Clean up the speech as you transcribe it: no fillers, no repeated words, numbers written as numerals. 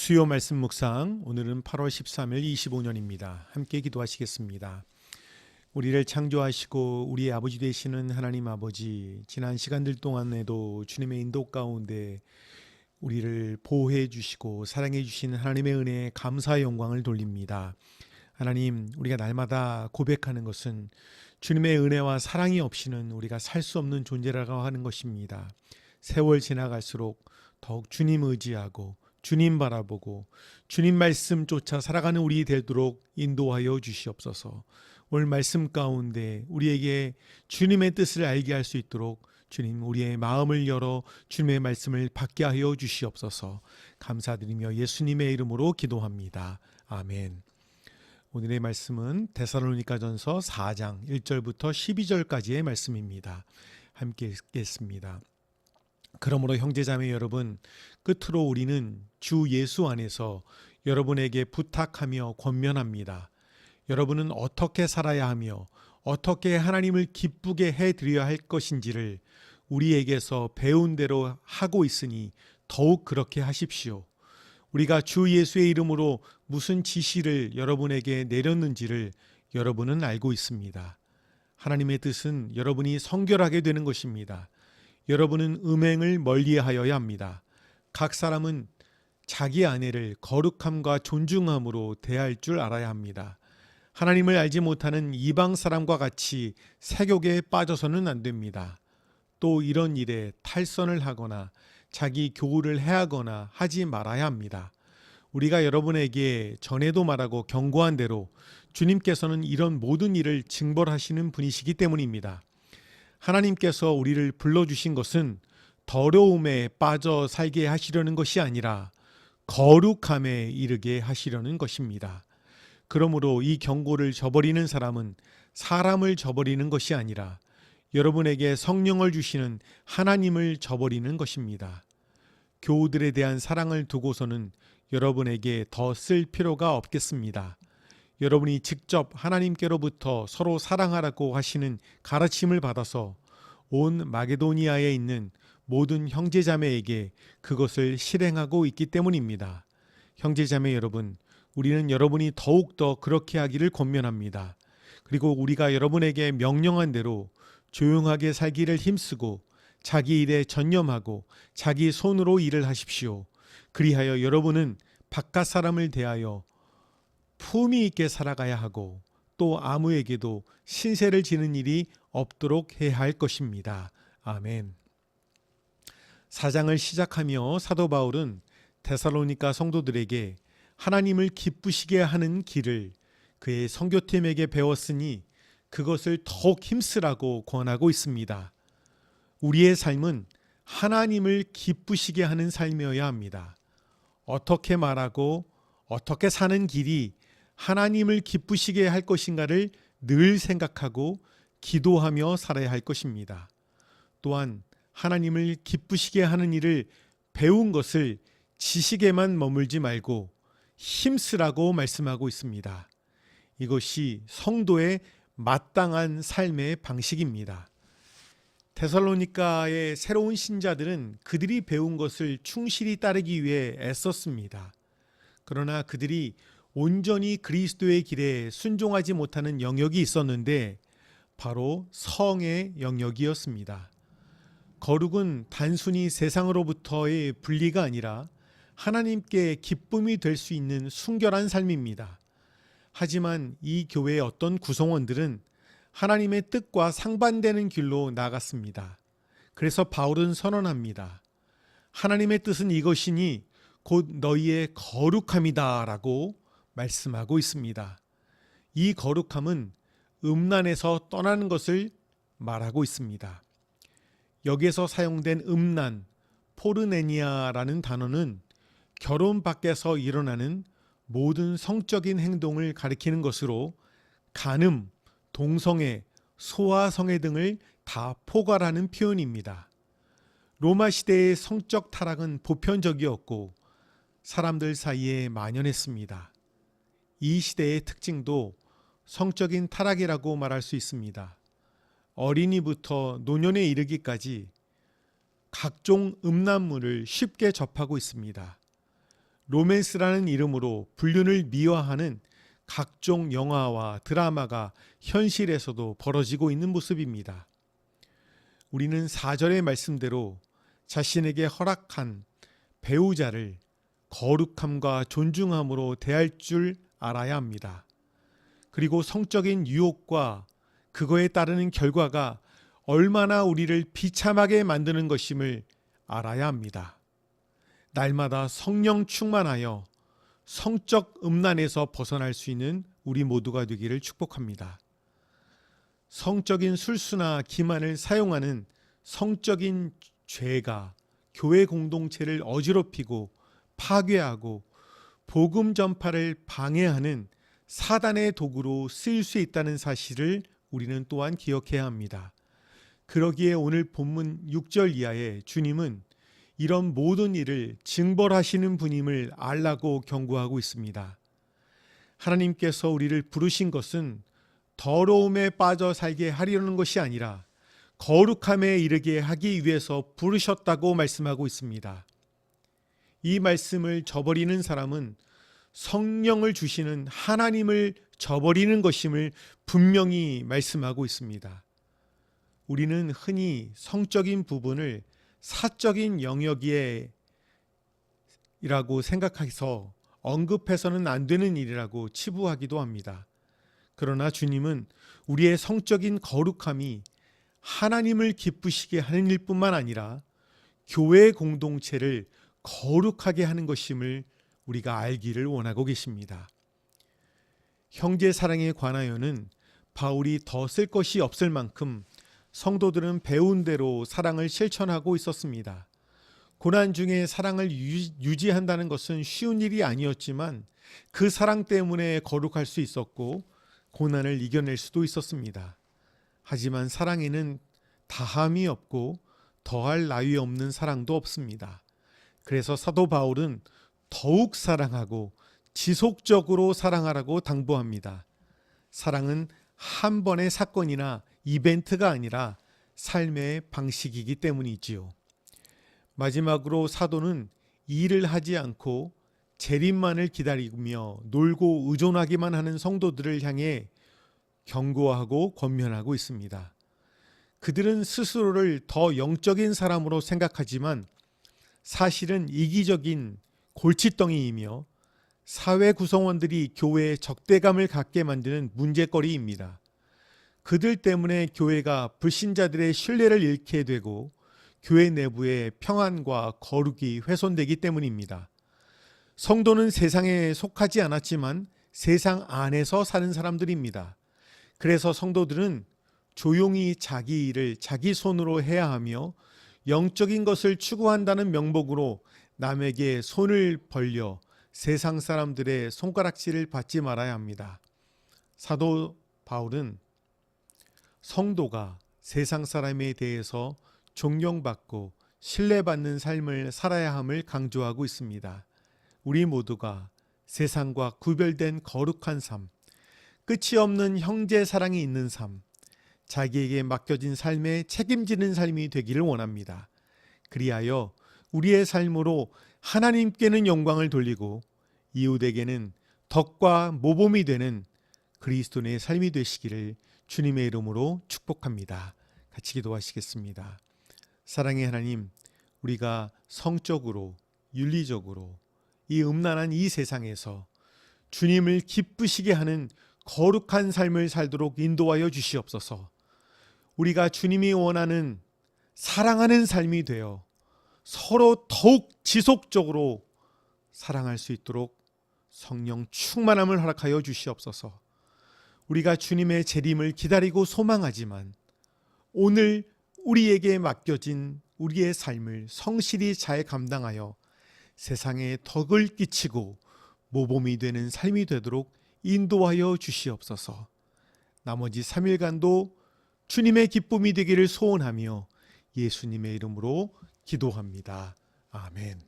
수요 말씀 묵상, 오늘은 8월 13일 25년입니다. 함께 기도하시겠습니다. 우리를 창조하시고 우리의 아버지 되시는 하나님 아버지, 지난 시간들 동안에도 주님의 인도 가운데 우리를 보호해 주시고 사랑해 주시는 하나님의 은혜에 감사의 영광을 돌립니다. 하나님, 우리가 날마다 고백하는 것은 주님의 은혜와 사랑이 없이는 우리가 살 수 없는 존재라고 하는 것입니다. 세월 지나갈수록 더욱 주님 의지하고 주님 바라보고 주님 말씀 쫓아 살아가는 우리 되도록 인도하여 주시옵소서. 오늘 말씀 가운데 우리에게 주님의 뜻을 알게 할 수 있도록 주님, 우리의 마음을 열어 주님의 말씀을 받게 하여 주시옵소서. 감사드리며 예수님의 이름으로 기도합니다. 아멘. 오늘의 말씀은 데살로니가전서 4장 1절부터 12절까지의 말씀입니다. 함께 읽겠습니다. 그러므로 형제자매 여러분, 끝으로 우리는 주 예수 안에서 여러분에게 부탁하며 권면합니다. 여러분은 어떻게 살아야 하며 어떻게 하나님을 기쁘게 해드려야 할 것인지를 우리에게서 배운 대로 하고 있으니 더욱 그렇게 하십시오. 우리가 주 예수의 이름으로 무슨 지시를 여러분에게 내렸는지를 여러분은 알고 있습니다. 하나님의 뜻은 여러분이 성결하게 되는 것입니다. 여러분은 음행을 멀리하여야 합니다. 각 사람은 자기 아내를 거룩함과 존중함으로 대할 줄 알아야 합니다. 하나님을 알지 못하는 이방 사람과 같이 세욕에 빠져서는 안 됩니다. 또 이런 일에 탈선을 하거나 자기 교훈을 해하거나 하지 말아야 합니다. 우리가 여러분에게 전에도 말하고 경고한 대로 주님께서는 이런 모든 일을 징벌하시는 분이시기 때문입니다. 하나님께서 우리를 불러주신 것은 더러움에 빠져 살게 하시려는 것이 아니라 거룩함에 이르게 하시려는 것입니다. 그러므로 이 경고를 저버리는 사람은 사람을 저버리는 것이 아니라 여러분에게 성령을 주시는 하나님을 저버리는 것입니다. 교우들에 대한 사랑을 두고서는 여러분에게 더 쓸 필요가 없겠습니다. 여러분이 직접 하나님께로부터 서로 사랑하라고 하시는 가르침을 받아서 온 마게도니아에 있는 모든 형제자매에게 그것을 실행하고 있기 때문입니다. 형제자매 여러분, 우리는 여러분이 더욱더 그렇게 하기를 권면합니다. 그리고 우리가 여러분에게 명령한 대로 조용하게 살기를 힘쓰고 자기 일에 전념하고 자기 손으로 일을 하십시오. 그리하여 여러분은 바깥 사람을 대하여 품위 있게 살아가야 하고 또 아무에게도 신세를 지는 일이 없도록 해야 할 것입니다. 아멘. 4장을 시작하며 사도 바울은 데살로니가 성도들에게 하나님을 기쁘시게 하는 길을 그의 선교팀에게 배웠으니 그것을 더욱 힘쓰라고 권하고 있습니다. 우리의 삶은 하나님을 기쁘시게 하는 삶이어야 합니다. 어떻게 말하고 어떻게 사는 길이 하나님을 기쁘시게 할 것인가를 늘 생각하고 기도하며 살아야 할 것입니다. 또한 하나님을 기쁘시게 하는 일을 배운 것을 지식에만 머물지 말고 힘쓰라고 말씀하고 있습니다. 이것이 성도의 마땅한 삶의 방식입니다. 데살로니가의 새로운 신자들은 그들이 배운 것을 충실히 따르기 위해 애썼습니다. 그러나 그들이 온전히 그리스도의 길에 순종하지 못하는 영역이 있었는데 바로 성의 영역이었습니다. 거룩은 단순히 세상으로부터의 분리가 아니라 하나님께 기쁨이 될 수 있는 순결한 삶입니다. 하지만 이 교회의 어떤 구성원들은 하나님의 뜻과 상반되는 길로 나갔습니다. 그래서 바울은 선언합니다. 하나님의 뜻은 이것이니 곧 너희의 거룩함이다 라고 말씀하고 있습니다. 이 거룩함은 음란에서 떠나는 것을 말하고 있습니다. 여기에서 사용된 음란, 포르네니아라는 단어는 결혼 밖에서 일어나는 모든 성적인 행동을 가리키는 것으로 간음, 동성애, 소아성애 등을 다 포괄하는 표현입니다. 로마 시대의 성적 타락은 보편적이었고 사람들 사이에 만연했습니다. 이 시대의 특징도 성적인 타락이라고 말할 수 있습니다. 어린이부터 노년에 이르기까지 각종 음란물을 쉽게 접하고 있습니다. 로맨스라는 이름으로 불륜을 미화하는 각종 영화와 드라마가 현실에서도 벌어지고 있는 모습입니다. 우리는 4절의 말씀대로 자신에게 허락한 배우자를 거룩함과 존중함으로 대할 줄 알아야 합니다. 그리고 성적인 유혹과 그거에 따르는 결과가 얼마나 우리를 비참하게 만드는 것임을 알아야 합니다. 날마다 성령 충만하여 성적 음란에서 벗어날 수 있는 우리 모두가 되기를 축복합니다. 성적인 술수나 기만을 사용하는 성적인 죄가 교회 공동체를 어지럽히고 파괴하고 복음 전파를 방해하는 사단의 도구로 쓰일 수 있다는 사실을 우리는 또한 기억해야 합니다. 그러기에 오늘 본문 6절 이하에 주님은 이런 모든 일을 징벌하시는 분임을 알라고 경고하고 있습니다. 하나님께서 우리를 부르신 것은 더러움에 빠져 살게 하려는 것이 아니라 거룩함에 이르게 하기 위해서 부르셨다고 말씀하고 있습니다. 이 말씀을 저버리는 사람은 성령을 주시는 하나님을 저버리는 것임을 분명히 말씀하고 있습니다. 우리는 흔히 성적인 부분을 사적인 영역이라고 생각해서 언급해서는 안 되는 일이라고 치부하기도 합니다. 그러나 주님은 우리의 성적인 거룩함이 하나님을 기쁘시게 하는 일뿐만 아니라 교회 공동체를 거룩하게 하는 것임을 우리가 알기를 원하고 계십니다. 형제 사랑에 관하여는 바울이 더 쓸 것이 없을 만큼 성도들은 배운 대로 사랑을 실천하고 있었습니다. 고난 중에 사랑을 유지한다는 것은 쉬운 일이 아니었지만 그 사랑 때문에 거룩할 수 있었고 고난을 이겨낼 수도 있었습니다. 하지만 사랑에는 다함이 없고 더할 나위 없는 사랑도 없습니다. 그래서 사도 바울은 더욱 사랑하고 지속적으로 사랑하라고 당부합니다. 사랑은 한 번의 사건이나 이벤트가 아니라 삶의 방식이기 때문이지요. 마지막으로 사도는 일을 하지 않고 재림만을 기다리며 놀고 의존하기만 하는 성도들을 향해 경고하고 권면하고 있습니다. 그들은 스스로를 더 영적인 사람으로 생각하지만 사실은 이기적인 골칫덩이이며 사회 구성원들이 교회에 적대감을 갖게 만드는 문제거리입니다. 그들 때문에 교회가 불신자들의 신뢰를 잃게 되고 교회 내부의 평안과 거룩이 훼손되기 때문입니다. 성도는 세상에 속하지 않았지만 세상 안에서 사는 사람들입니다. 그래서 성도들은 조용히 자기 일을 자기 손으로 해야 하며 영적인 것을 추구한다는 명목으로 남에게 손을 벌려 세상 사람들의 손가락질을 받지 말아야 합니다. 사도 바울은 성도가 세상 사람에 대해서 존경받고 신뢰받는 삶을 살아야 함을 강조하고 있습니다. 우리 모두가 세상과 구별된 거룩한 삶, 끝이 없는 형제 사랑이 있는 삶, 자기에게 맡겨진 삶에 책임지는 삶이 되기를 원합니다. 그리하여 우리의 삶으로 하나님께는 영광을 돌리고 이웃에게는 덕과 모범이 되는 그리스도인의 삶이 되시기를 주님의 이름으로 축복합니다. 같이 기도하시겠습니다. 사랑의 하나님, 우리가 성적으로 윤리적으로 이 음란한 이 세상에서 주님을 기쁘시게 하는 거룩한 삶을 살도록 인도하여 주시옵소서. 우리가 주님이 원하는 사랑하는 삶이 되어 서로 더욱 지속적으로 사랑할 수 있도록 성령 충만함을 허락하여 주시옵소서. 우리가 주님의 재림을 기다리고 소망하지만 오늘 우리에게 맡겨진 우리의 삶을 성실히 잘 감당하여 세상에 덕을 끼치고 모범이 되는 삶이 되도록 인도하여 주시옵소서. 나머지 3일간도 주님의 기쁨이 되기를 소원하며 예수님의 이름으로 기도합니다. 아멘.